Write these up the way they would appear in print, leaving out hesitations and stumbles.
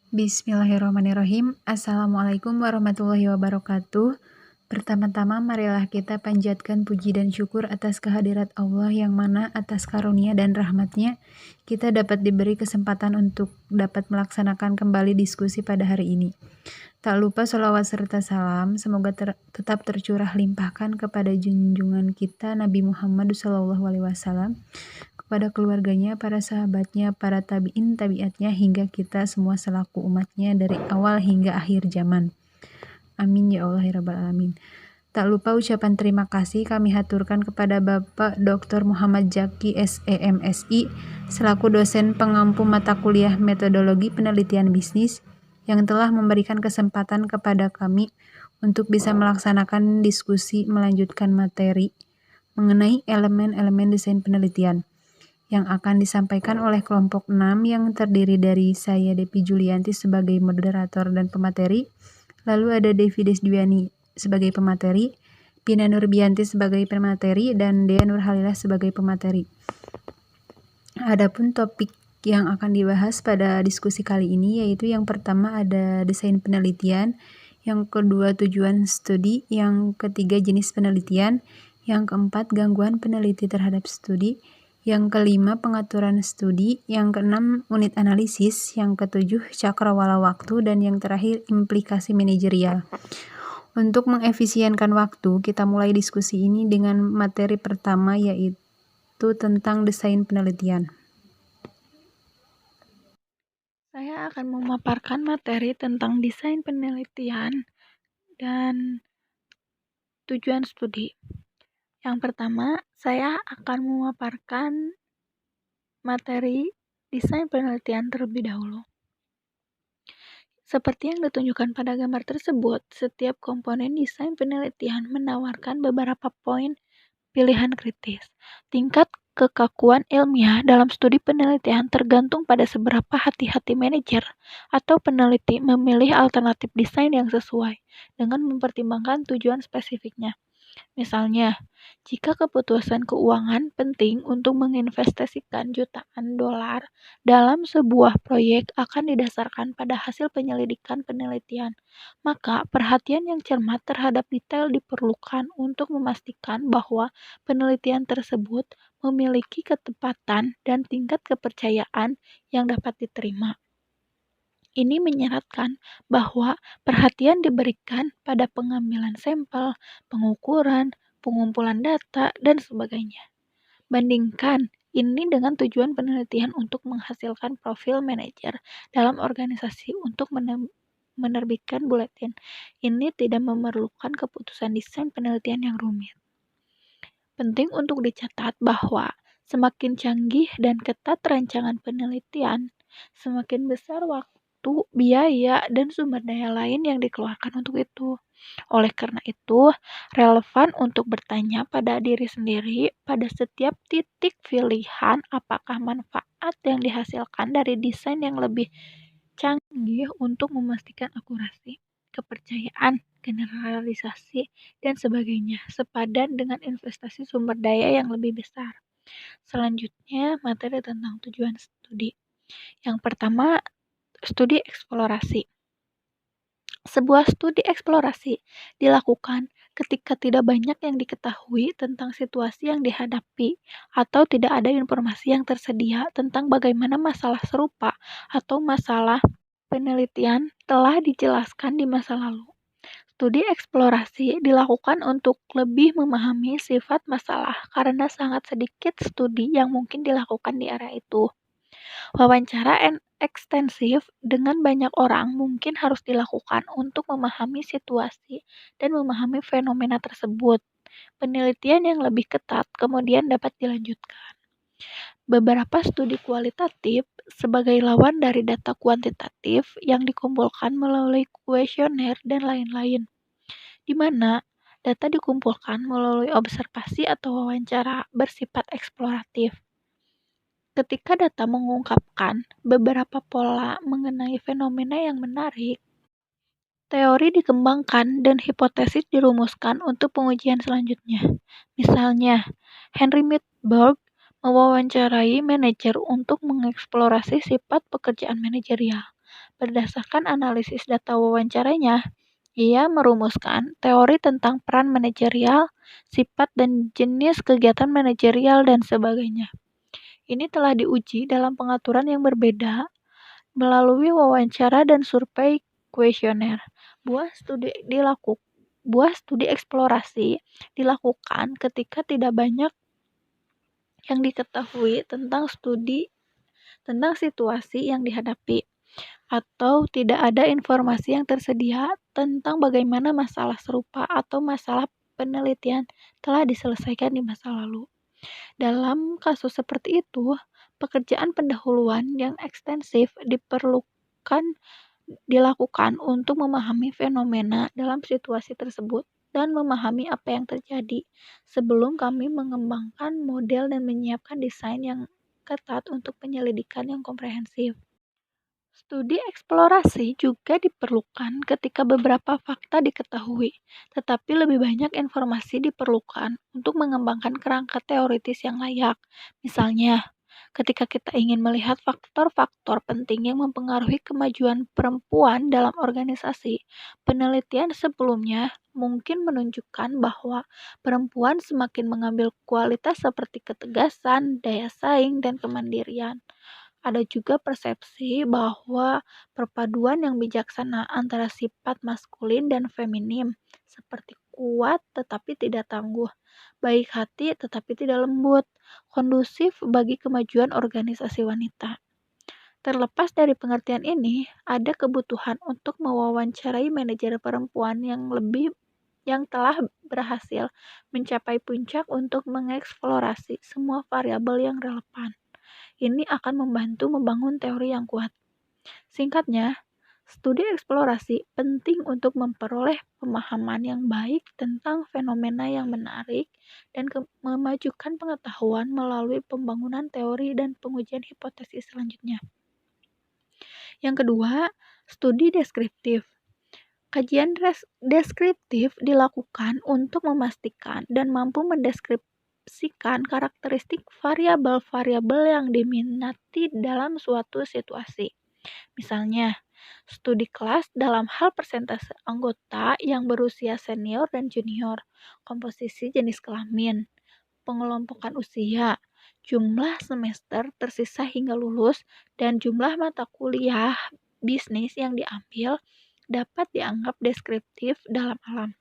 Bismillahirrahmanirrahim. Assalamualaikum warahmatullahi wabarakatuh. Pertama-tama marilah kita panjatkan puji dan syukur atas kehadirat Allah yang mana atas karunia dan rahmatnya kita dapat diberi kesempatan untuk dapat melaksanakan kembali diskusi pada hari ini. Tak lupa sholawat serta salam semoga tetap tercurah limpahkan kepada junjungan kita Nabi Muhammad SAW, kepada keluarganya, para sahabatnya, para tabi'in tabi'atnya, hingga kita semua selaku umatnya dari awal hingga akhir zaman. Amin ya Allah ya Rabbal Alamin. Tak lupa ucapan terima kasih kami haturkan kepada Bapak Dr. Muhammad Jaki SEMSI selaku dosen pengampu mata kuliah metodologi penelitian bisnis yang telah memberikan kesempatan kepada kami untuk bisa melaksanakan diskusi melanjutkan materi mengenai elemen-elemen desain penelitian yang akan disampaikan oleh kelompok 6 yang terdiri dari saya Devi Julianti sebagai moderator dan pemateri, lalu ada Devi Desdiani sebagai pemateri, Pina Nurbianti sebagai pemateri, dan Dea Nurhalilah sebagai pemateri. Adapun topik yang akan dibahas pada diskusi kali ini yaitu yang pertama ada desain penelitian, yang kedua tujuan studi, yang ketiga jenis penelitian, yang keempat gangguan peneliti terhadap studi, yang kelima pengaturan studi, yang keenam unit analisis, yang ketujuh cakrawala waktu, dan yang terakhir implikasi manajerial. Untuk mengefisienkan waktu, kita mulai diskusi ini dengan materi pertama yaitu tentang desain penelitian. Saya akan memaparkan materi tentang desain penelitian dan tujuan studi. Yang pertama, saya akan memaparkan materi desain penelitian terlebih dahulu. Seperti yang ditunjukkan pada gambar tersebut, setiap komponen desain penelitian menawarkan beberapa poin pilihan kritis. Tingkat kekakuan ilmiah dalam studi penelitian tergantung pada seberapa hati-hati manajer atau peneliti memilih alternatif desain yang sesuai dengan mempertimbangkan tujuan spesifiknya. Misalnya, jika keputusan keuangan penting untuk menginvestasikan jutaan dolar dalam sebuah proyek akan didasarkan pada hasil penyelidikan penelitian, maka perhatian yang cermat terhadap detail diperlukan untuk memastikan bahwa penelitian tersebut memiliki ketepatan dan tingkat kepercayaan yang dapat diterima. Ini menyeratkan bahwa perhatian diberikan pada pengambilan sampel, pengukuran, pengumpulan data, dan sebagainya. Bandingkan ini dengan tujuan penelitian untuk menghasilkan profil manajer dalam organisasi untuk menerbitkan buletin. Ini tidak memerlukan keputusan desain penelitian yang rumit. Penting untuk dicatat bahwa semakin canggih dan ketat rancangan penelitian, semakin besar waktu, biaya, dan sumber daya lain yang dikeluarkan untuk itu. Oleh karena itu, relevan untuk bertanya pada diri sendiri pada setiap titik pilihan apakah manfaat yang dihasilkan dari desain yang lebih canggih untuk memastikan akurasi, kepercayaan, generalisasi, dan sebagainya sepadan dengan investasi sumber daya yang lebih besar. Selanjutnya, materi tentang tujuan studi. Yang pertama, studi eksplorasi. Sebuah studi eksplorasi dilakukan ketika tidak banyak yang diketahui tentang situasi yang dihadapi atau tidak ada informasi yang tersedia tentang bagaimana masalah serupa atau masalah penelitian telah dijelaskan di masa lalu. Studi eksplorasi dilakukan untuk lebih memahami sifat masalah karena sangat sedikit studi yang mungkin dilakukan di area itu. Wawancara ekstensif dengan banyak orang mungkin harus dilakukan untuk memahami situasi dan memahami fenomena tersebut. Penelitian yang lebih ketat kemudian dapat dilanjutkan. Beberapa studi kualitatif sebagai lawan dari data kuantitatif yang dikumpulkan melalui kuesioner dan lain-lain, di mana data dikumpulkan melalui observasi atau wawancara bersifat eksploratif. Ketika data mengungkapkan beberapa pola mengenai fenomena yang menarik, teori dikembangkan dan hipotesis dirumuskan untuk pengujian selanjutnya. Misalnya, Henry Midberg mewawancarai manajer untuk mengeksplorasi sifat pekerjaan manajerial. Berdasarkan analisis data wawancaranya, ia merumuskan teori tentang peran manajerial, sifat dan jenis kegiatan manajerial, dan sebagainya. Ini telah diuji dalam pengaturan yang berbeda melalui wawancara dan survei kuesioner. Buah studi eksplorasi dilakukan ketika tidak banyak yang diketahui tentang situasi yang dihadapi, atau tidak ada informasi yang tersedia tentang bagaimana masalah serupa atau masalah penelitian telah diselesaikan di masa lalu. Dalam kasus seperti itu, pekerjaan pendahuluan yang ekstensif dilakukan untuk memahami fenomena dalam situasi tersebut dan memahami apa yang terjadi sebelum kami mengembangkan model dan menyiapkan desain yang ketat untuk penyelidikan yang komprehensif. Studi eksplorasi juga diperlukan ketika beberapa fakta diketahui, tetapi lebih banyak informasi diperlukan untuk mengembangkan kerangka teoritis yang layak. Misalnya, ketika kita ingin melihat faktor-faktor penting yang mempengaruhi kemajuan perempuan dalam organisasi, penelitian sebelumnya mungkin menunjukkan bahwa perempuan semakin mengambil kualitas seperti ketegasan, daya saing, dan kemandirian. Ada juga persepsi bahwa perpaduan yang bijaksana antara sifat maskulin dan feminim, seperti kuat tetapi tidak tangguh, baik hati tetapi tidak lembut, kondusif bagi kemajuan organisasi wanita. Terlepas dari pengertian ini, ada kebutuhan untuk mewawancarai manajer perempuan yang telah berhasil mencapai puncak untuk mengeksplorasi semua variabel yang relevan. Ini akan membantu membangun teori yang kuat. Singkatnya, studi eksplorasi penting untuk memperoleh pemahaman yang baik tentang fenomena yang menarik dan memajukan pengetahuan melalui pembangunan teori dan pengujian hipotesis selanjutnya. Yang kedua, studi deskriptif. Kajian deskriptif dilakukan untuk memastikan dan mampu mendeskripsikan karakteristik variabel-variabel yang diminati dalam suatu situasi. Misalnya, studi kelas dalam hal persentase anggota yang berusia senior dan junior, komposisi jenis kelamin, pengelompokan usia, jumlah semester tersisa hingga lulus, dan jumlah mata kuliah bisnis yang diambil dapat dianggap deskriptif dalam alam.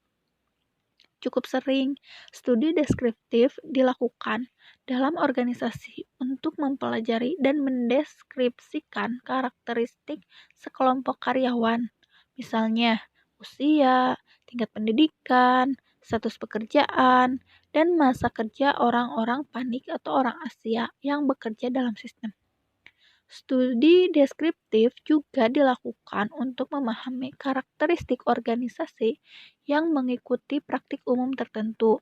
Cukup sering, studi deskriptif dilakukan dalam organisasi untuk mempelajari dan mendeskripsikan karakteristik sekelompok karyawan, misalnya usia, tingkat pendidikan, status pekerjaan, dan masa kerja orang-orang panik atau orang Asia yang bekerja dalam sistem. Studi deskriptif juga dilakukan untuk memahami karakteristik organisasi yang mengikuti praktik umum tertentu.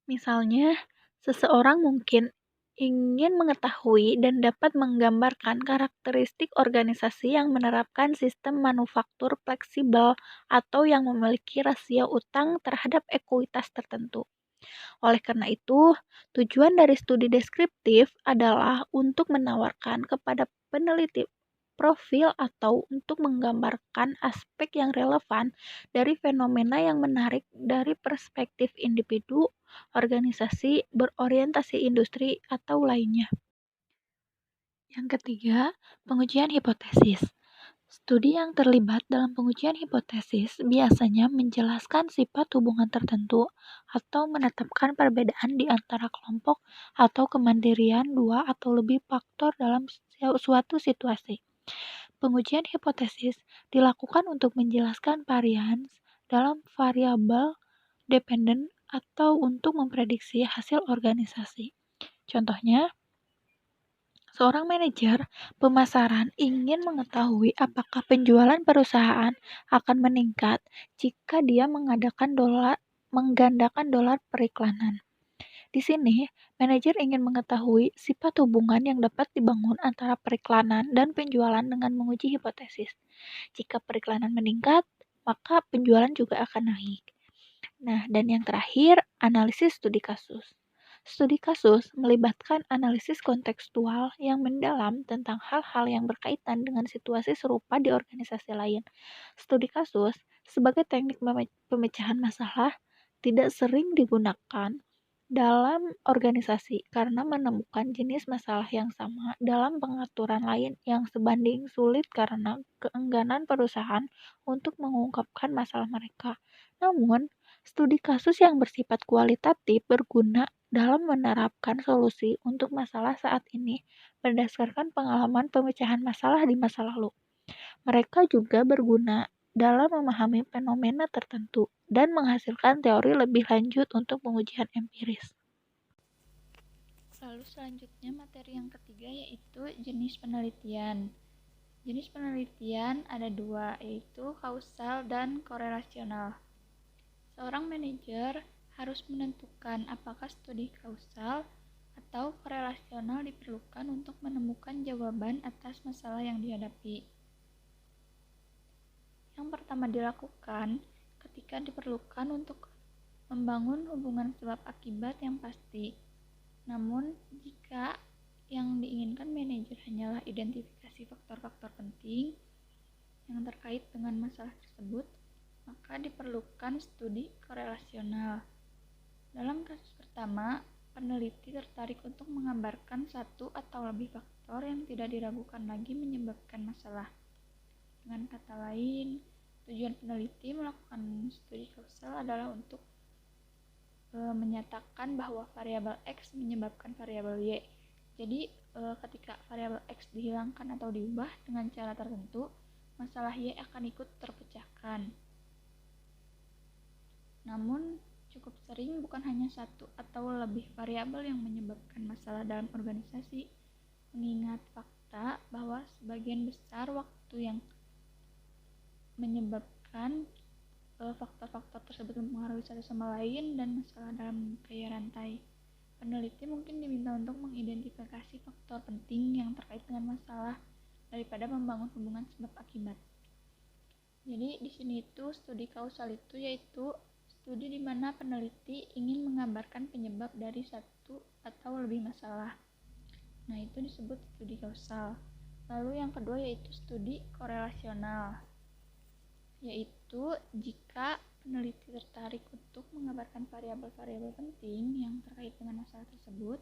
Misalnya, seseorang mungkin ingin mengetahui dan dapat menggambarkan karakteristik organisasi yang menerapkan sistem manufaktur fleksibel atau yang memiliki rasio utang terhadap ekuitas tertentu. Oleh karena itu, tujuan dari studi deskriptif adalah untuk menawarkan kepada peneliti profil atau untuk menggambarkan aspek yang relevan dari fenomena yang menarik dari perspektif individu, organisasi, berorientasi industri, atau lainnya. Yang ketiga, pengujian hipotesis. Studi yang terlibat dalam pengujian hipotesis biasanya menjelaskan sifat hubungan tertentu atau menetapkan perbedaan di antara kelompok atau kemandirian dua atau lebih faktor dalam suatu situasi. Pengujian hipotesis dilakukan untuk menjelaskan varians dalam variabel dependen atau untuk memprediksi hasil organisasi. Contohnya, seorang manajer pemasaran ingin mengetahui apakah penjualan perusahaan akan meningkat jika dia menggandakan dolar periklanan. Di sini, manajer ingin mengetahui sifat hubungan yang dapat dibangun antara periklanan dan penjualan dengan menguji hipotesis. Jika periklanan meningkat, maka penjualan juga akan naik. Nah, dan yang terakhir, analisis studi kasus. Studi kasus melibatkan analisis kontekstual yang mendalam tentang hal-hal yang berkaitan dengan situasi serupa di organisasi lain. Studi kasus sebagai teknik pemecahan masalah tidak sering digunakan dalam organisasi karena menemukan jenis masalah yang sama dalam pengaturan lain yang sebanding sulit karena keengganan perusahaan untuk mengungkapkan masalah mereka. Namun, studi kasus yang bersifat kualitatif berguna dalam menerapkan solusi untuk masalah saat ini berdasarkan pengalaman pemecahan masalah di masa lalu. Mereka juga berguna dalam memahami fenomena tertentu dan menghasilkan teori lebih lanjut untuk pengujian empiris. Lalu selanjutnya materi yang ketiga yaitu jenis penelitian. Jenis penelitian ada dua, yaitu kausal dan korelasional. Seorang manajer harus menentukan apakah studi kausal atau korelasional diperlukan untuk menemukan jawaban atas masalah yang dihadapi. Yang pertama dilakukan ketika diperlukan untuk membangun hubungan sebab akibat yang pasti. Namun, jika yang diinginkan manajer hanyalah identifikasi faktor-faktor penting yang terkait dengan masalah tersebut, maka diperlukan studi korelasional. Dalam kasus pertama, peneliti tertarik untuk menggambarkan satu atau lebih faktor yang tidak diragukan lagi menyebabkan masalah. Dengan kata lain, tujuan peneliti melakukan studi kausal adalah untuk menyatakan bahwa variabel X menyebabkan variabel Y. Jadi, ketika variabel X dihilangkan atau diubah dengan cara tertentu, masalah Y akan ikut terpecahkan. Namun, cukup sering bukan hanya satu atau lebih variabel yang menyebabkan masalah dalam organisasi, mengingat fakta bahwa sebagian besar waktu yang menyebabkan faktor-faktor tersebut mempengaruhi satu sama lain dan masalah dalam gaya rantai. Peneliti mungkin diminta untuk mengidentifikasi faktor penting yang terkait dengan masalah daripada membangun hubungan sebab akibat. Jadi di sini itu studi kausal itu yaitu studi di mana peneliti ingin menggambarkan penyebab dari satu atau lebih masalah. Nah, itu disebut studi kausal. Lalu yang kedua yaitu studi korelasional, yaitu jika peneliti tertarik untuk mengabarkan variabel-variabel penting yang terkait dengan masalah tersebut,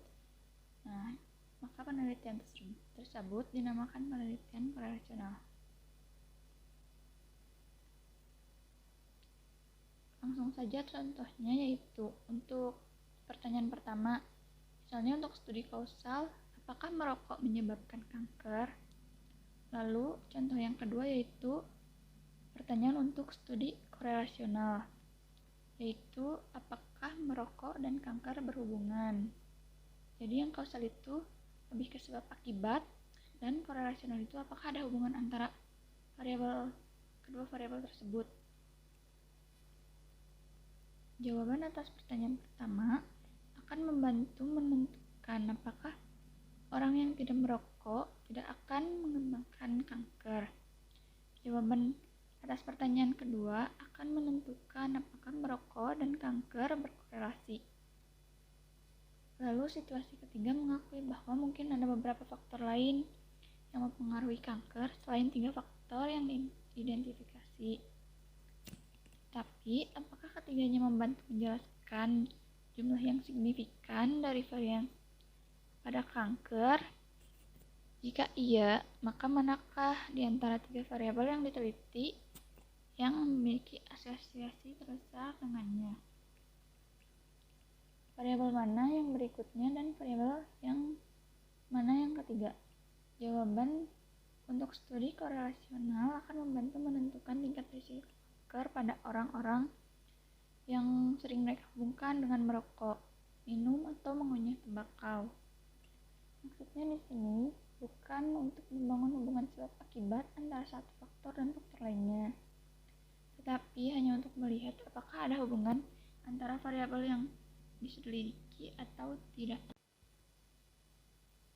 nah, maka penelitian tersebut dinamakan penelitian korelasional. Langsung saja contohnya yaitu untuk pertanyaan pertama, misalnya untuk studi kausal, apakah merokok menyebabkan kanker? Lalu contoh yang kedua yaitu pertanyaan untuk studi korelasional, yaitu apakah merokok dan kanker berhubungan. Jadi yang kausal itu lebih ke sebab akibat, dan korelasional itu apakah ada hubungan antara kedua variabel tersebut. Jawaban atas pertanyaan pertama akan membantu menentukan apakah orang yang tidak merokok tidak akan mengembangkan kanker. Jawaban atas pertanyaan kedua akan menentukan apakah merokok dan kanker berkorelasi. Lalu situasi ketiga mengakui bahwa mungkin ada beberapa faktor lain yang mempengaruhi kanker selain 3 faktor yang diidentifikasi. Tapi, apakah ketiganya membantu menjelaskan jumlah yang signifikan dari varian pada kanker? Jika iya, maka manakah di antara 3 variabel yang diteliti yang memiliki asosiasi terbesar dengannya? Variabel mana yang berikutnya dan variabel yang mana yang ketiga? Jawaban untuk studi korelasional akan membantu menentukan tingkat risiko kanker pada orang-orang yang sering mereka hubungkan dengan merokok, minum, atau mengunyah tembakau. Maksudnya di sini bukan untuk membangun hubungan sebab akibat antara satu faktor dan faktor lainnya, tetapi hanya untuk melihat apakah ada hubungan antara variabel yang diselidiki atau tidak.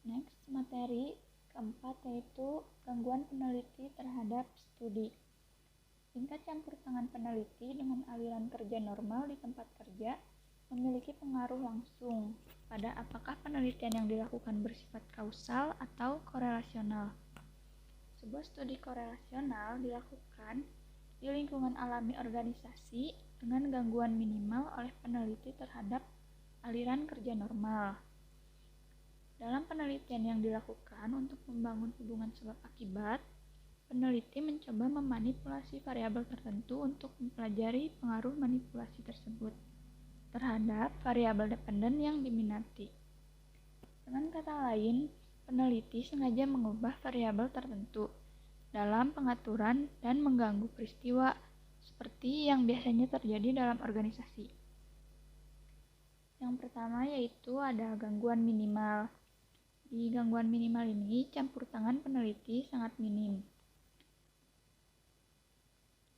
Next, materi keempat yaitu gangguan peneliti terhadap studi. Tingkat campur tangan peneliti dengan aliran kerja normal di tempat kerja memiliki pengaruh langsung pada apakah penelitian yang dilakukan bersifat kausal atau korelasional. Sebuah studi korelasional dilakukan di lingkungan alami organisasi dengan gangguan minimal oleh peneliti terhadap aliran kerja normal. Dalam penelitian yang dilakukan untuk membangun hubungan sebab akibat, peneliti mencoba memanipulasi variabel tertentu untuk mempelajari pengaruh manipulasi tersebut terhadap variabel dependen yang diminati. Dengan kata lain, peneliti sengaja mengubah variabel tertentu dalam pengaturan dan mengganggu peristiwa seperti yang biasanya terjadi dalam organisasi. Yang pertama yaitu ada gangguan minimal. Di gangguan minimal ini, campur tangan peneliti sangat minim.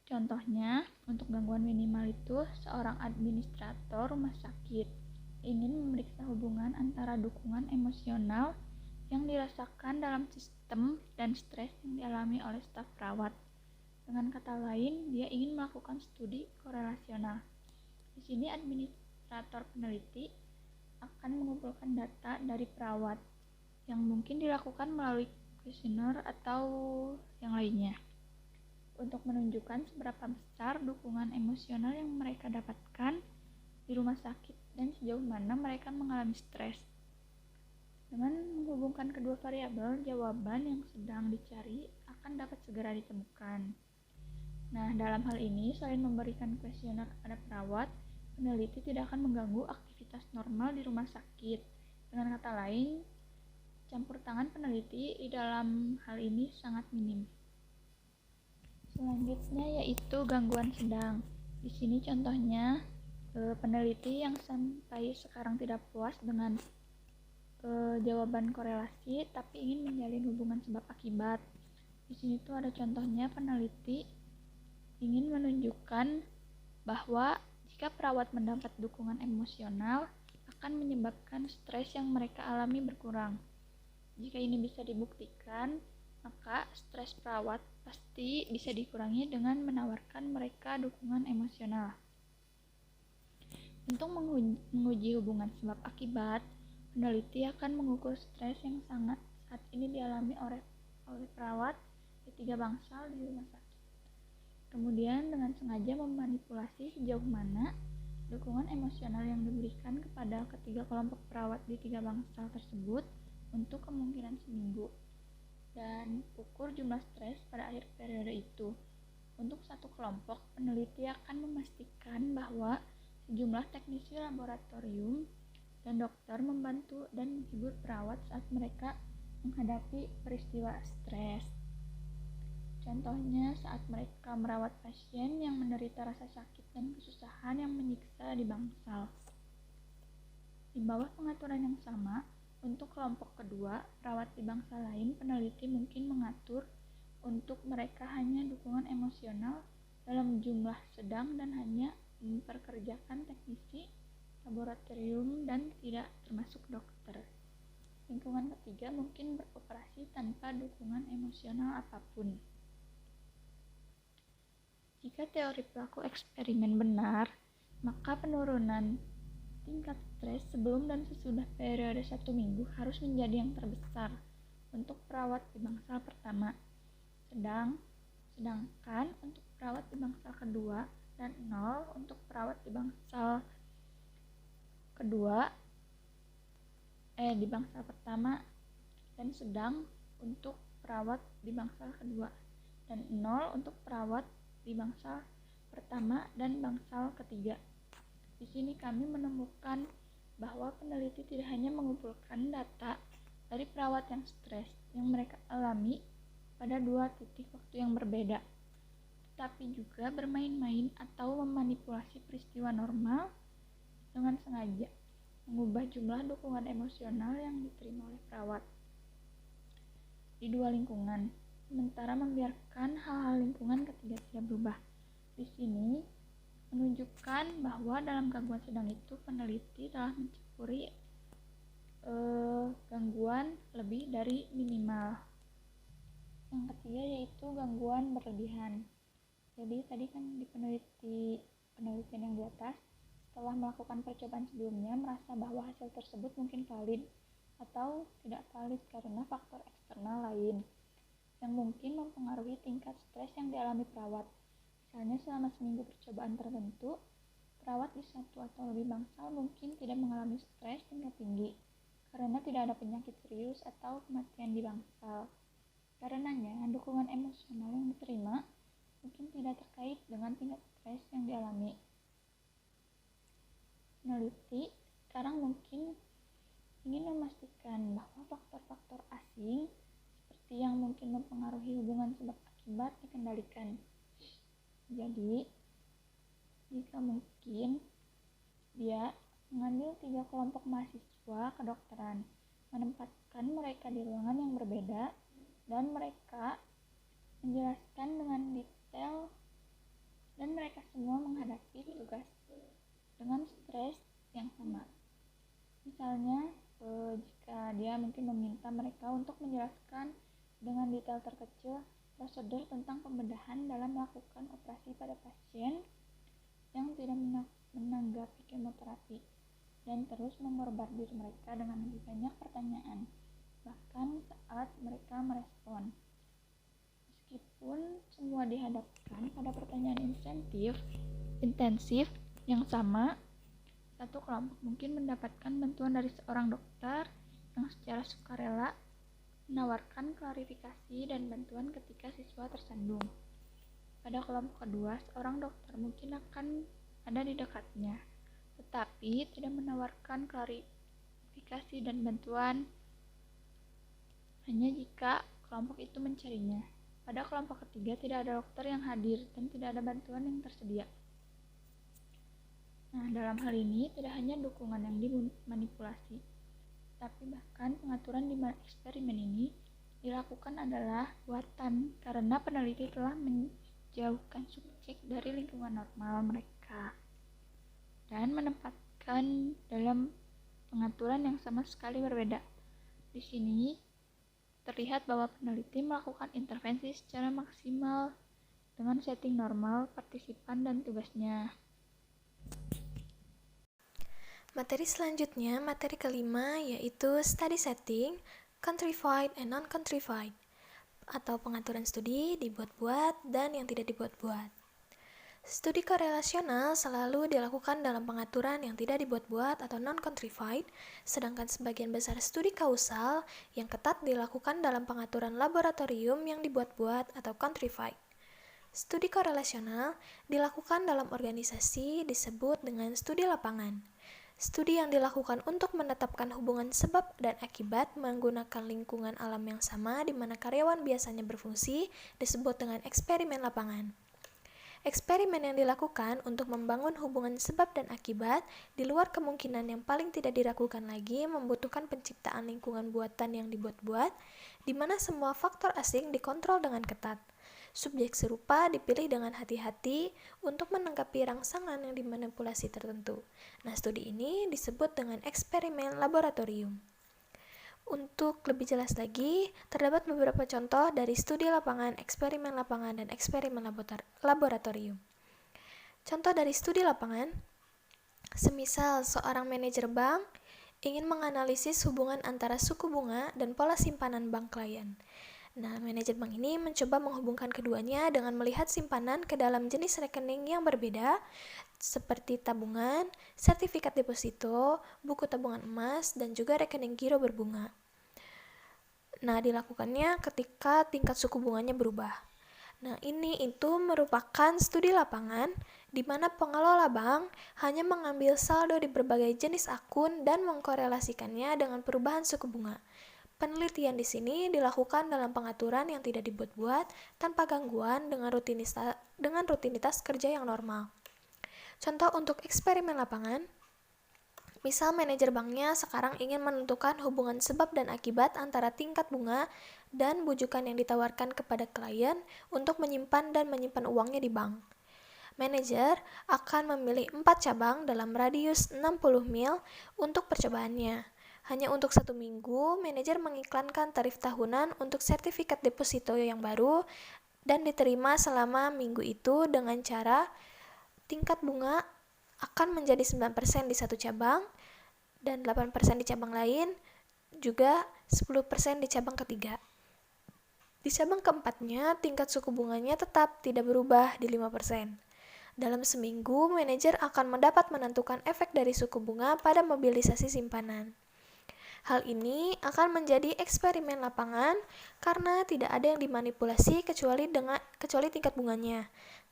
Contohnya, untuk gangguan minimal itu, seorang administrator rumah sakit ingin memeriksa hubungan antara dukungan emosional yang dirasakan dalam sistem dan stres yang dialami oleh staf perawat. Dengan kata lain, dia ingin melakukan studi korelasional. Di sini administrator peneliti akan mengumpulkan data dari perawat yang mungkin dilakukan melalui kuesioner atau yang lainnya untuk menunjukkan seberapa besar dukungan emosional yang mereka dapatkan di rumah sakit dan sejauh mana mereka mengalami stres. Dengan menghubungkan kedua variabel, jawaban yang sedang dicari akan dapat segera ditemukan. Nah, dalam hal ini, selain memberikan kuesioner kepada perawat, peneliti tidak akan mengganggu aktivitas normal di rumah sakit. Dengan kata lain, campur tangan peneliti di dalam hal ini sangat minim. Selanjutnya yaitu gangguan sedang. Di sini contohnya peneliti yang sampai sekarang tidak puas dengan jawaban korelasi tapi ingin menjalin hubungan sebab akibat. Di sini tuh ada contohnya peneliti ingin menunjukkan bahwa jika perawat mendapat dukungan emosional akan menyebabkan stres yang mereka alami berkurang. Jika ini bisa dibuktikan, maka stres perawat pasti bisa dikurangi dengan menawarkan mereka dukungan emosional. Untuk menguji hubungan sebab akibat, peneliti akan mengukur stres yang sangat saat ini dialami oleh perawat di 3 bangsal di rumah sakit. Kemudian dengan sengaja memanipulasi sejauh mana dukungan emosional yang diberikan kepada ketiga kelompok perawat di 3 bangsal tersebut untuk kemungkinan seminggu, dan ukur jumlah stres pada akhir periode itu. Untuk satu kelompok, peneliti akan memastikan bahwa sejumlah teknisi laboratorium dan dokter membantu dan menghibur perawat saat mereka menghadapi peristiwa stres. Contohnya saat mereka merawat pasien yang menderita rasa sakit dan kesusahan yang menyiksa di bangsal. Di bawah pengaturan yang sama, untuk kelompok kedua, perawat di bangsal lain, peneliti mungkin mengatur untuk mereka hanya dukungan emosional dalam jumlah sedang dan hanya memperkerjakan teknisi laboratorium dan tidak termasuk dokter. Lingkungan ketiga mungkin beroperasi tanpa dukungan emosional apapun. Jika teori pelaku eksperimen benar, maka penurunan tingkat stres sebelum dan sesudah periode 1 minggu harus menjadi yang terbesar untuk perawat di bangsal pertama, sedangkan untuk perawat di bangsal kedua dan 0 untuk perawat di bangsal di bangsal pertama, dan sedang untuk perawat di bangsal kedua dan 0 untuk perawat di bangsal pertama dan bangsal ketiga. Di sini kami menemukan bahwa peneliti tidak hanya mengumpulkan data dari perawat yang stres yang mereka alami pada 2 titik waktu yang berbeda, tetapi juga bermain-main atau memanipulasi peristiwa normal dengan sengaja mengubah jumlah dukungan emosional yang diterima oleh perawat di 2 lingkungan, sementara membiarkan hal-hal lingkungan ketiga tidak berubah. Di sini menunjukkan bahwa dalam gangguan sedang itu peneliti telah mencampuri gangguan lebih dari minimal. Yang ketiga yaitu gangguan berlebihan. Jadi tadi kan di penelitian yang di atas, setelah melakukan percobaan sebelumnya merasa bahwa hasil tersebut mungkin valid atau tidak valid karena faktor eksternal lain yang mungkin mempengaruhi tingkat stres yang dialami perawat. Misalnya selama seminggu percobaan tertentu, perawat di satu atau lebih bangsal mungkin tidak mengalami stres tingkat tinggi karena tidak ada penyakit serius atau kematian di bangsal. Karenanya, dukungan emosional yang diterima mungkin tidak terkait dengan tingkat stres yang dialami. Peneliti sekarang mungkin ingin memastikan bahwa faktor-faktor asing seperti yang mungkin mempengaruhi hubungan sebab akibat dikendalikan. Jadi, jika mungkin dia mengambil 3 kelompok mahasiswa kedokteran, menempatkan mereka di ruangan yang berbeda, dan mereka menjelaskan dengan detail dan mereka semua menghadapi tugas dengan stres yang sama. Misalnya, jika dia mungkin meminta mereka untuk menjelaskan dengan detail terkecil prosedur tentang pembedahan dalam melakukan operasi pada pasien yang tidak menanggapi kemoterapi dan terus memborbardir mereka dengan lebih banyak pertanyaan, bahkan saat mereka merespon. Meskipun semua dihadapkan pada pertanyaan intensif yang sama, satu kelompok mungkin mendapatkan bantuan dari seorang dokter yang secara sukarela menawarkan klarifikasi dan bantuan ketika siswa tersandung. Pada kelompok kedua, seorang dokter mungkin akan ada di dekatnya, tetapi tidak menawarkan klarifikasi dan bantuan hanya jika kelompok itu mencarinya. Pada kelompok ketiga, tidak ada dokter yang hadir dan tidak ada bantuan yang tersedia. Nah, dalam hal ini tidak hanya dukungan yang dimanipulasi, tapi bahkan pengaturan di eksperimen ini dilakukan adalah buatan karena peneliti telah menjauhkan subjek dari lingkungan normal mereka dan menempatkan dalam pengaturan yang sama sekali berbeda. Di sini terlihat bahwa peneliti melakukan intervensi secara maksimal dengan setting normal partisipan dan tugasnya. Materi selanjutnya, materi kelima, yaitu study setting, country-wide and non-country-wide, atau pengaturan studi dibuat-buat dan yang tidak dibuat-buat. Studi korelasional selalu dilakukan dalam pengaturan yang tidak dibuat-buat atau non-country-wide, sedangkan sebagian besar studi kausal yang ketat dilakukan dalam pengaturan laboratorium yang dibuat-buat atau country-wide. Studi korelasional dilakukan dalam organisasi disebut dengan studi lapangan. Studi yang dilakukan untuk menetapkan hubungan sebab dan akibat menggunakan lingkungan alam yang sama di mana karyawan biasanya berfungsi disebut dengan eksperimen lapangan. Eksperimen yang dilakukan untuk membangun hubungan sebab dan akibat di luar kemungkinan yang paling tidak diragukan lagi membutuhkan penciptaan lingkungan buatan yang dibuat-buat, di mana semua faktor asing dikontrol dengan ketat. Subjek serupa dipilih dengan hati-hati untuk menanggapi rangsangan yang dimanipulasi tertentu. Nah, studi ini disebut dengan eksperimen laboratorium. Untuk lebih jelas lagi, terdapat beberapa contoh dari studi lapangan, eksperimen lapangan, dan eksperimen laboratorium. Contoh dari studi lapangan, semisal seorang manajer bank ingin menganalisis hubungan antara suku bunga dan pola simpanan bank klien. Nah, manajer bank ini mencoba menghubungkan keduanya dengan melihat simpanan ke dalam jenis rekening yang berbeda, seperti tabungan, sertifikat deposito, buku tabungan emas, dan juga rekening giro berbunga. Nah, dilakukannya ketika tingkat suku bunganya berubah. Nah, itu merupakan studi lapangan di mana pengelola bank hanya mengambil saldo di berbagai jenis akun dan mengkorelasikannya dengan perubahan suku bunga. Penelitian di sini dilakukan dalam pengaturan yang tidak dibuat-buat tanpa gangguan dengan rutinitas kerja yang normal. Contoh untuk eksperimen lapangan, misal manajer banknya sekarang ingin menentukan hubungan sebab dan akibat antara tingkat bunga dan bujukan yang ditawarkan kepada klien untuk menyimpan uangnya di bank. Manajer akan memilih 4 cabang dalam radius 60 mil untuk percobaannya. Hanya untuk 1 minggu, manajer mengiklankan tarif tahunan untuk sertifikat deposito yang baru dan diterima selama minggu itu dengan cara tingkat bunga akan menjadi 9% di satu cabang dan 8% di cabang lain, juga 10% di cabang ketiga. Di cabang keempatnya, tingkat suku bunganya tetap tidak berubah di 5%. Dalam seminggu, manajer akan mendapat menentukan efek dari suku bunga pada mobilisasi simpanan. Hal ini akan menjadi eksperimen lapangan karena tidak ada yang dimanipulasi kecuali tingkat bunganya.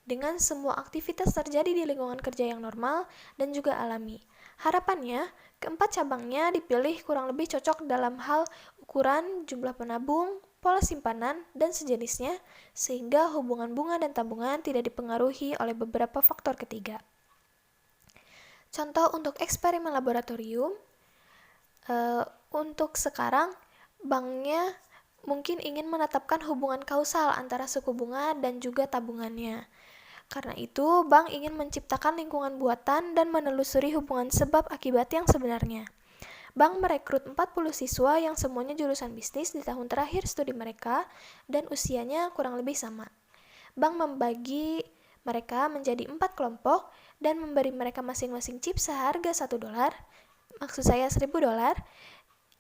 Dengan semua aktivitas terjadi di lingkungan kerja yang normal dan juga alami. Harapannya, keempat cabangnya dipilih kurang lebih cocok dalam hal ukuran, jumlah penabung, pola simpanan, dan sejenisnya, sehingga hubungan bunga dan tabungan tidak dipengaruhi oleh beberapa faktor ketiga. Contoh untuk eksperimen laboratorium, untuk sekarang, banknya mungkin ingin menetapkan hubungan kausal antara suku bunga dan juga tabungannya. Karena itu, bank ingin menciptakan lingkungan buatan dan menelusuri hubungan sebab akibat yang sebenarnya. Bank merekrut 40 siswa yang semuanya jurusan bisnis di tahun terakhir studi mereka dan usianya kurang lebih sama. Bank membagi mereka menjadi 4 kelompok dan memberi mereka masing-masing chip seharga $1, maksud saya $1.000,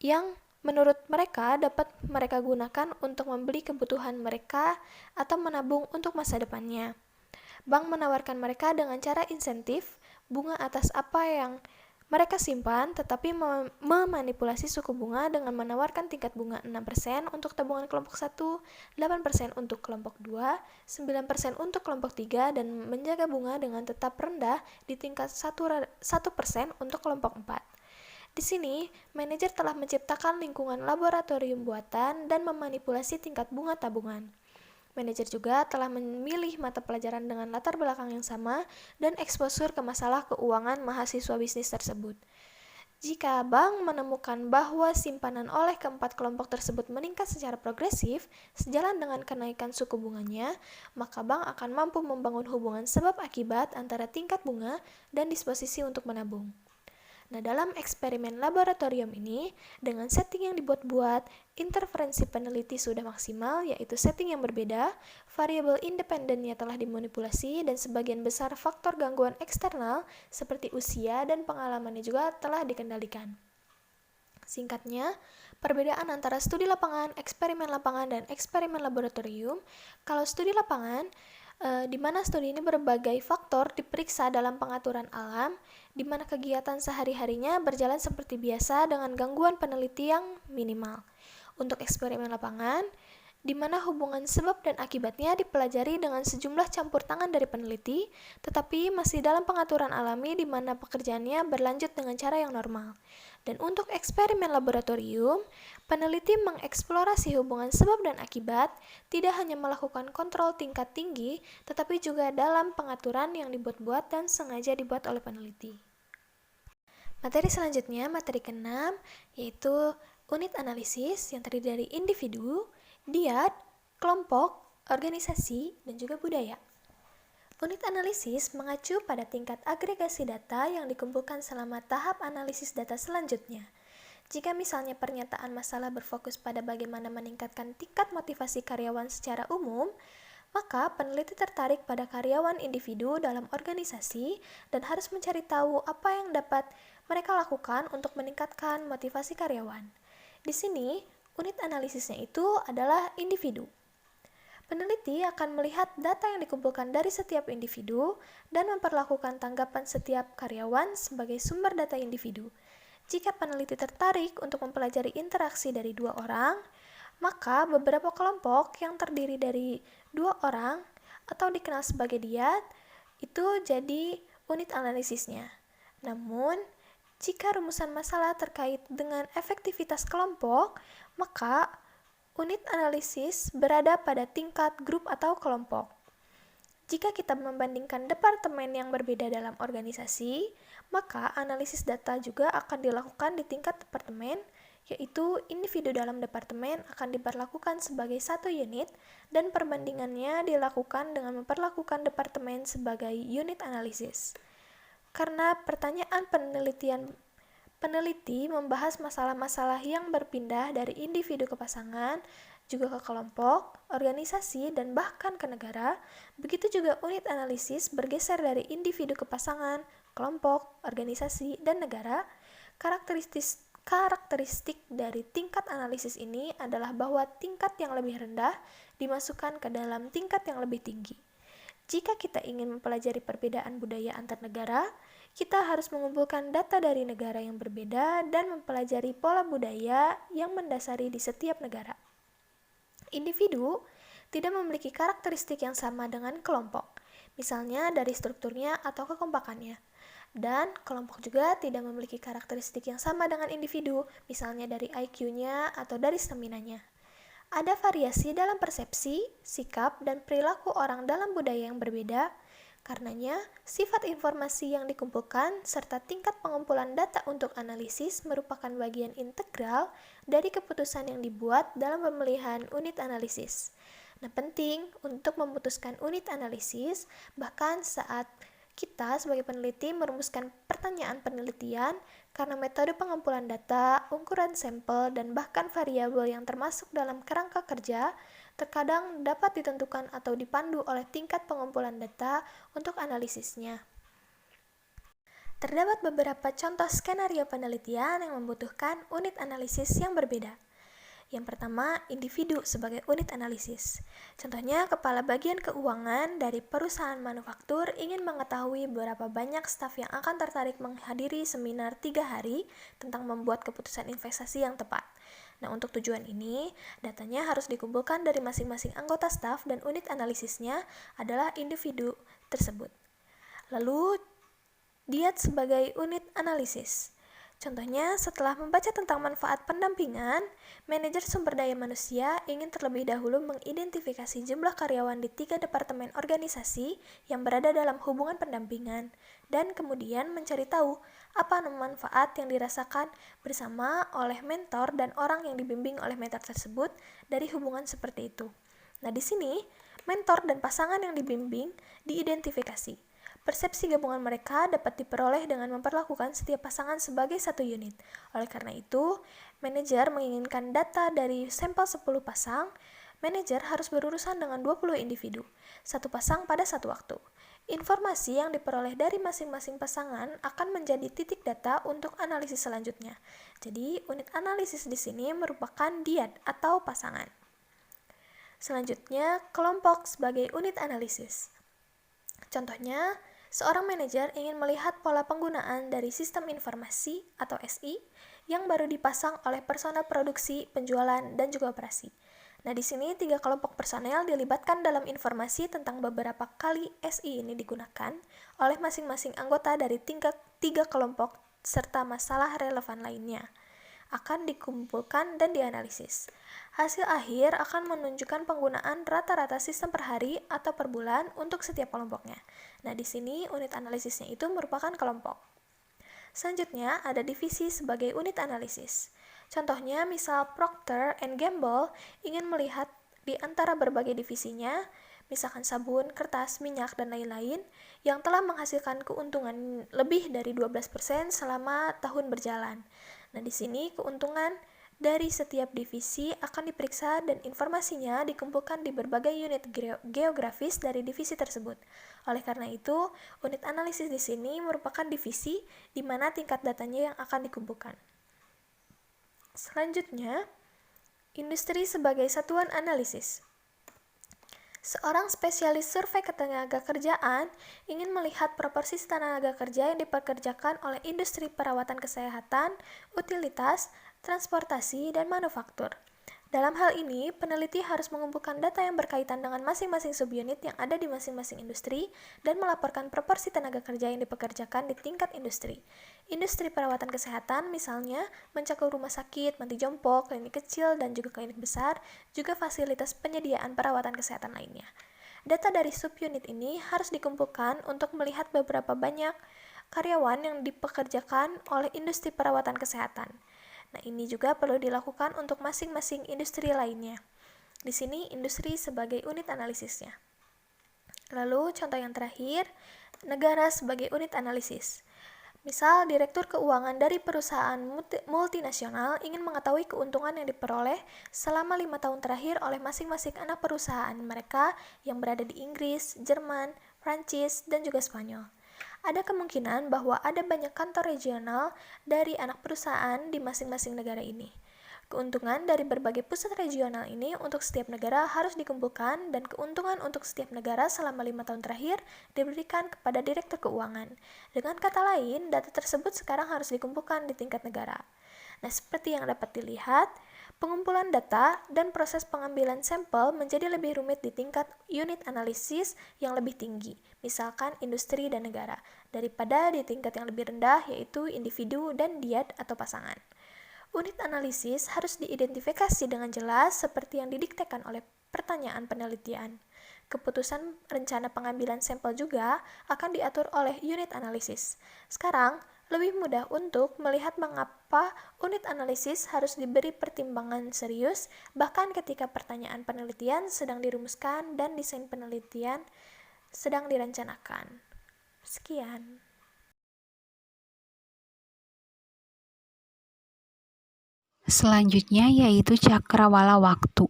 yang menurut mereka dapat mereka gunakan untuk membeli kebutuhan mereka atau menabung untuk masa depannya. Bank menawarkan mereka dengan cara insentif, bunga atas apa yang mereka simpan, tetapi memanipulasi suku bunga dengan menawarkan tingkat bunga 6% untuk tabungan kelompok 1, 8% untuk kelompok 2, 9% untuk kelompok 3, dan menjaga bunga dengan tetap rendah di tingkat 1% untuk kelompok 4. Di sini, manajer telah menciptakan lingkungan laboratorium buatan dan memanipulasi tingkat bunga tabungan. Manajer juga telah memilih mata pelajaran dengan latar belakang yang sama dan eksposur ke masalah keuangan mahasiswa bisnis tersebut. Jika bank menemukan bahwa simpanan oleh keempat kelompok tersebut meningkat secara progresif sejalan dengan kenaikan suku bunganya, maka bank akan mampu membangun hubungan sebab akibat antara tingkat bunga dan disposisi untuk menabung. Nah, dalam eksperimen laboratorium ini, dengan setting yang dibuat-buat, interferensi peneliti sudah maksimal, yaitu setting yang berbeda, variabel independennya telah dimanipulasi, dan sebagian besar faktor gangguan eksternal seperti usia dan pengalamannya juga telah dikendalikan. Singkatnya, perbedaan antara studi lapangan, eksperimen lapangan, dan eksperimen laboratorium. Kalau studi lapangan, di mana studi ini berbagai faktor diperiksa dalam pengaturan alam, di mana kegiatan sehari-harinya berjalan seperti biasa dengan gangguan peneliti yang minimal. Untuk eksperimen lapangan, di mana hubungan sebab dan akibatnya dipelajari dengan sejumlah campur tangan dari peneliti, tetapi masih dalam pengaturan alami di mana pekerjaannya berlanjut dengan cara yang normal. Dan untuk eksperimen laboratorium, peneliti mengeksplorasi hubungan sebab dan akibat, tidak hanya melakukan kontrol tingkat tinggi, tetapi juga dalam pengaturan yang dibuat-buat dan sengaja dibuat oleh peneliti. Materi selanjutnya, materi ke-6, yaitu unit analisis yang terdiri dari individu, diat, kelompok, organisasi, dan juga budaya. Unit analisis mengacu pada tingkat agregasi data yang dikumpulkan selama tahap analisis data selanjutnya. Jika misalnya pernyataan masalah berfokus pada bagaimana meningkatkan tingkat motivasi karyawan secara umum, maka peneliti tertarik pada karyawan individu dalam organisasi dan harus mencari tahu apa yang dapat mereka lakukan untuk meningkatkan motivasi karyawan. Di sini, unit analisisnya itu adalah individu. Peneliti akan melihat data yang dikumpulkan dari setiap individu dan memperlakukan tanggapan setiap karyawan sebagai sumber data individu. Jika peneliti tertarik untuk mempelajari interaksi dari 2 orang, maka beberapa kelompok yang terdiri dari 2 orang atau dikenal sebagai diat itu jadi unit analisisnya. Namun, jika rumusan masalah terkait dengan efektivitas kelompok, maka unit analisis berada pada tingkat grup atau kelompok. Jika kita membandingkan departemen yang berbeda dalam organisasi, maka analisis data juga akan dilakukan di tingkat departemen, yaitu individu dalam departemen akan diperlakukan sebagai satu unit dan perbandingannya dilakukan dengan memperlakukan departemen sebagai unit analisis. Karena pertanyaan peneliti membahas masalah-masalah yang berpindah dari individu ke pasangan, juga ke kelompok, organisasi, dan bahkan ke negara. Begitu juga unit analisis bergeser dari individu ke pasangan, kelompok, organisasi, dan negara. Karakteristik dari tingkat analisis ini adalah bahwa tingkat yang lebih rendah dimasukkan ke dalam tingkat yang lebih tinggi. Jika kita ingin mempelajari perbedaan budaya antar negara, kita harus mengumpulkan data dari negara yang berbeda dan mempelajari pola budaya yang mendasari di setiap negara. Individu tidak memiliki karakteristik yang sama dengan kelompok, misalnya dari strukturnya atau kekompakannya. Dan kelompok juga tidak memiliki karakteristik yang sama dengan individu, misalnya dari IQ-nya atau dari stamina-nya. Ada variasi dalam persepsi, sikap, dan perilaku orang dalam budaya yang berbeda. Karenanya, sifat informasi yang dikumpulkan serta tingkat pengumpulan data untuk analisis merupakan bagian integral dari keputusan yang dibuat dalam pemilihan unit analisis. Nah, penting untuk memutuskan unit analisis, bahkan saat kita sebagai peneliti merumuskan pertanyaan penelitian, karena metode pengumpulan data, ukuran sampel, dan bahkan variabel yang termasuk dalam kerangka kerja terkadang dapat ditentukan atau dipandu oleh tingkat pengumpulan data untuk analisisnya. Terdapat beberapa contoh skenario penelitian yang membutuhkan unit analisis yang berbeda. Yang pertama, individu sebagai unit analisis. Contohnya, kepala bagian keuangan dari perusahaan manufaktur ingin mengetahui berapa banyak staf yang akan tertarik menghadiri seminar 3 hari tentang membuat keputusan investasi yang tepat. Nah, untuk tujuan ini, datanya harus dikumpulkan dari masing-masing anggota staf dan unit analisisnya adalah individu tersebut. Lalu, Diat sebagai unit analisis. Contohnya, setelah membaca tentang manfaat pendampingan, manajer sumber daya manusia ingin terlebih dahulu mengidentifikasi jumlah karyawan di 3 departemen organisasi yang berada dalam hubungan pendampingan, dan kemudian mencari tahu apa manfaat yang dirasakan bersama oleh mentor dan orang yang dibimbing oleh mentor tersebut dari hubungan seperti itu. Nah, di sini, mentor dan pasangan yang dibimbing diidentifikasi. Persepsi gabungan mereka dapat diperoleh dengan memperlakukan setiap pasangan sebagai satu unit. Oleh karena itu, manajer menginginkan data dari sampel 10 pasang, manajer harus berurusan dengan 20 individu, satu pasang pada satu waktu. Informasi yang diperoleh dari masing-masing pasangan akan menjadi titik data untuk analisis selanjutnya. Jadi, unit analisis di sini merupakan diat atau pasangan. Selanjutnya, kelompok sebagai unit analisis. Contohnya, seorang manajer ingin melihat pola penggunaan dari sistem informasi atau SI yang baru dipasang oleh personel produksi, penjualan, dan juga operasi. Nah, di sini 3 kelompok personel dilibatkan dalam informasi tentang beberapa kali SI ini digunakan oleh masing-masing anggota dari 3 kelompok serta masalah relevan lainnya akan dikumpulkan dan dianalisis. Hasil akhir akan menunjukkan penggunaan rata-rata sistem per hari atau per bulan untuk setiap kelompoknya. Nah, di sini unit analisisnya itu merupakan kelompok. Selanjutnya, ada divisi sebagai unit analisis. Contohnya, misal Procter & Gamble ingin melihat di antara berbagai divisinya, misalkan sabun, kertas, minyak, dan lain-lain, yang telah menghasilkan keuntungan lebih dari 12% selama tahun berjalan. Nah, di sini keuntungan dari setiap divisi akan diperiksa dan informasinya dikumpulkan di berbagai unit geografis dari divisi tersebut. Oleh karena itu, unit analisis di sini merupakan divisi di mana tingkat datanya yang akan dikumpulkan. Selanjutnya, industri sebagai satuan analisis. Seorang spesialis survei ketenagakerjaan ingin melihat proporsi tenaga kerja yang dipekerjakan oleh industri perawatan kesehatan, utilitas, transportasi, dan manufaktur. Dalam hal ini, peneliti harus mengumpulkan data yang berkaitan dengan masing-masing subunit yang ada di masing-masing industri dan melaporkan proporsi tenaga kerja yang dipekerjakan di tingkat industri. Industri perawatan kesehatan misalnya mencakup rumah sakit, panti jompo, klinik kecil, dan juga klinik besar, juga fasilitas penyediaan perawatan kesehatan lainnya. Data dari subunit ini harus dikumpulkan untuk melihat beberapa banyak karyawan yang dipekerjakan oleh industri perawatan kesehatan. Nah, ini juga perlu dilakukan untuk masing-masing industri lainnya. Di sini, industri sebagai unit analisisnya. Lalu, contoh yang terakhir, negara sebagai unit analisis. Misal, direktur keuangan dari perusahaan multinasional ingin mengetahui keuntungan yang diperoleh selama 5 tahun terakhir oleh masing-masing anak perusahaan mereka yang berada di Inggris, Jerman, Prancis, dan juga Spanyol. Ada kemungkinan bahwa ada banyak kantor regional dari anak perusahaan di masing-masing negara ini. Keuntungan dari berbagai pusat regional ini untuk setiap negara harus dikumpulkan dan keuntungan untuk setiap negara selama 5 tahun terakhir diberikan kepada Direktur Keuangan. Dengan kata lain, data tersebut sekarang harus dikumpulkan di tingkat negara. Nah, seperti yang dapat dilihat, pengumpulan data dan proses pengambilan sampel menjadi lebih rumit di tingkat unit analisis yang lebih tinggi, misalkan industri dan negara, daripada di tingkat yang lebih rendah yaitu individu dan diad atau pasangan. Unit analisis harus diidentifikasi dengan jelas seperti yang didiktekan oleh pertanyaan penelitian. Keputusan rencana pengambilan sampel juga akan diatur oleh unit analisis. Sekarang, lebih mudah untuk melihat mengapa unit analisis harus diberi pertimbangan serius, bahkan ketika pertanyaan penelitian sedang dirumuskan dan desain penelitian sedang direncanakan. Sekian. Selanjutnya yaitu cakrawala waktu.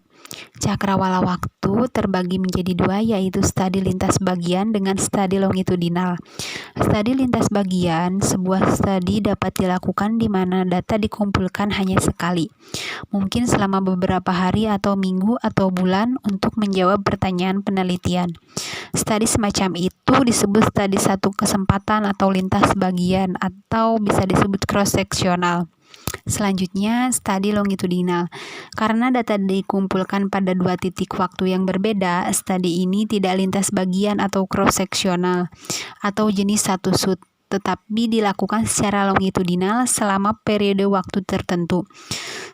Cakrawala waktu terbagi menjadi dua, yaitu studi lintas bagian dengan studi longitudinal. Studi lintas bagian, sebuah studi dapat dilakukan di mana data dikumpulkan hanya sekali, mungkin selama beberapa hari atau minggu atau bulan untuk menjawab pertanyaan penelitian. Studi semacam itu disebut studi satu kesempatan atau lintas bagian, atau bisa disebut cross-sectional. Selanjutnya, studi longitudinal. Karena data dikumpulkan pada dua titik waktu yang berbeda, studi ini tidak lintas bagian atau cross-sectional atau jenis satu shoot, tetapi dilakukan secara longitudinal selama periode waktu tertentu.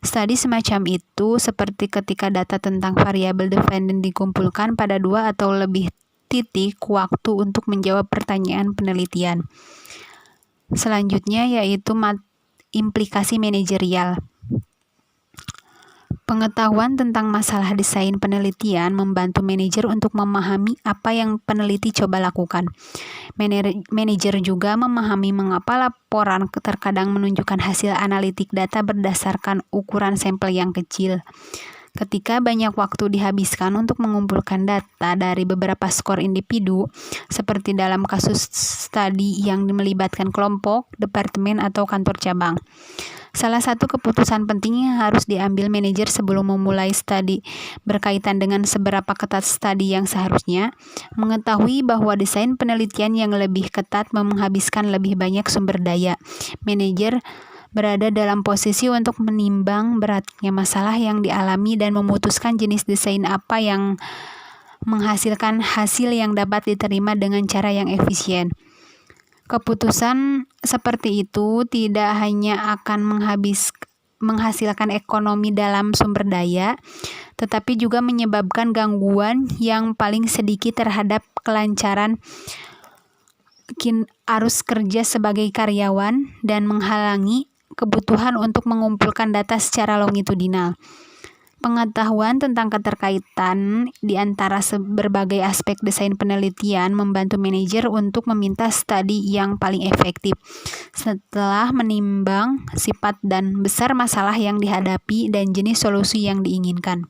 Studi semacam itu seperti ketika data tentang variabel dependent dikumpulkan pada dua atau lebih titik waktu untuk menjawab pertanyaan penelitian. Selanjutnya yaitu implikasi manajerial. Pengetahuan tentang masalah desain penelitian membantu manajer untuk memahami apa yang peneliti coba lakukan. Manajer juga memahami mengapa laporan terkadang menunjukkan hasil analitik data berdasarkan ukuran sampel yang kecil. Ketika banyak waktu dihabiskan untuk mengumpulkan data dari beberapa skor individu, seperti dalam kasus studi yang melibatkan kelompok, departemen, atau kantor cabang. Salah satu keputusan penting yang harus diambil manajer sebelum memulai studi berkaitan dengan seberapa ketat studi yang seharusnya, mengetahui bahwa desain penelitian yang lebih ketat menghabiskan lebih banyak sumber daya. Manajer berada dalam posisi untuk menimbang beratnya masalah yang dialami dan memutuskan jenis desain apa yang menghasilkan hasil yang dapat diterima dengan cara yang efisien. Keputusan seperti itu tidak hanya akan menghasilkan ekonomi dalam sumber daya, tetapi juga menyebabkan gangguan yang paling sedikit terhadap kelancaran arus kerja sebagai karyawan dan menghalangi kebutuhan untuk mengumpulkan data secara longitudinal. Pengetahuan tentang keterkaitan di antara berbagai aspek desain penelitian membantu manajer untuk meminta studi yang paling efektif setelah menimbang sifat dan besar masalah yang dihadapi dan jenis solusi yang diinginkan.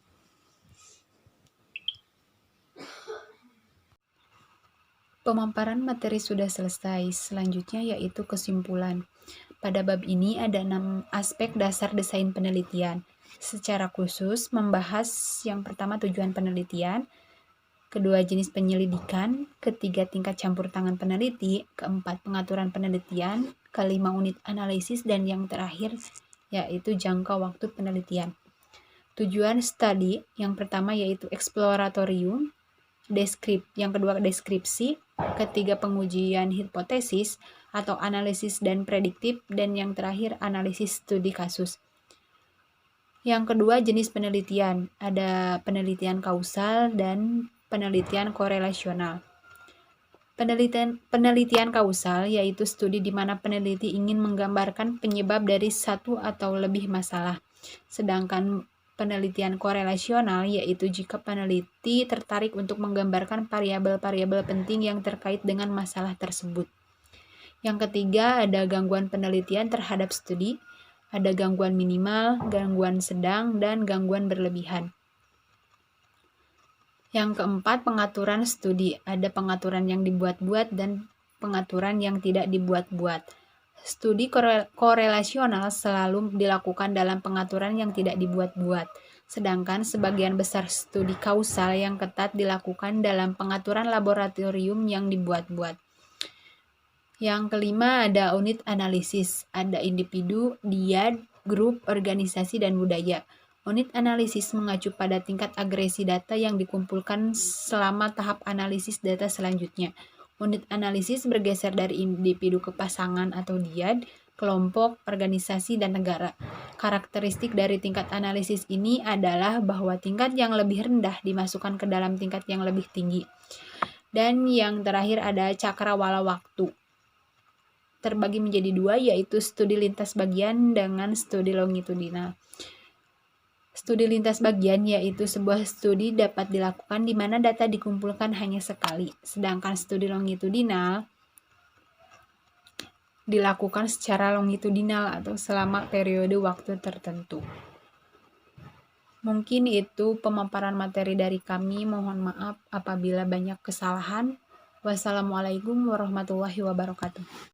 Pemaparan materi sudah selesai. Selanjutnya yaitu kesimpulan. Pada bab ini ada 6 aspek dasar desain penelitian. Secara khusus membahas yang pertama tujuan penelitian, kedua jenis penyelidikan, ketiga tingkat campur tangan peneliti, keempat pengaturan penelitian, kelima unit analisis, dan yang terakhir yaitu jangka waktu penelitian. Tujuan studi yang pertama yaitu eksploratorium, yang kedua deskripsi, ketiga pengujian hipotesis atau analisis dan prediktif, dan yang terakhir analisis studi kasus. Yang kedua jenis penelitian, ada penelitian kausal dan penelitian korelasional. Penelitian kausal yaitu studi di mana peneliti ingin menggambarkan penyebab dari satu atau lebih masalah. Sedangkan penelitian korelasional yaitu jika peneliti tertarik untuk menggambarkan variabel-variabel penting yang terkait dengan masalah tersebut. Yang ketiga ada gangguan penelitian terhadap studi, ada gangguan minimal, gangguan sedang, dan gangguan berlebihan. Yang keempat pengaturan studi, ada pengaturan yang dibuat-buat dan pengaturan yang tidak dibuat-buat. Studi korelasional selalu dilakukan dalam pengaturan yang tidak dibuat-buat, sedangkan sebagian besar studi kausal yang ketat dilakukan dalam pengaturan laboratorium yang dibuat-buat. Yang kelima ada unit analisis, ada individu, diad, grup, organisasi, dan budaya. Unit analisis mengacu pada tingkat agresi data yang dikumpulkan selama tahap analisis data selanjutnya. Unit analisis bergeser dari individu ke pasangan atau diad, kelompok, organisasi, dan negara. Karakteristik dari tingkat analisis ini adalah bahwa tingkat yang lebih rendah dimasukkan ke dalam tingkat yang lebih tinggi. Dan yang terakhir ada cakrawala waktu. Terbagi menjadi dua, yaitu studi lintas bagian dengan studi longitudinal. Studi lintas bagian yaitu sebuah studi dapat dilakukan di mana data dikumpulkan hanya sekali, sedangkan studi longitudinal dilakukan secara longitudinal atau selama periode waktu tertentu. Mungkin itu pemaparan materi dari kami. Mohon maaf apabila banyak kesalahan. Wassalamualaikum warahmatullahi wabarakatuh.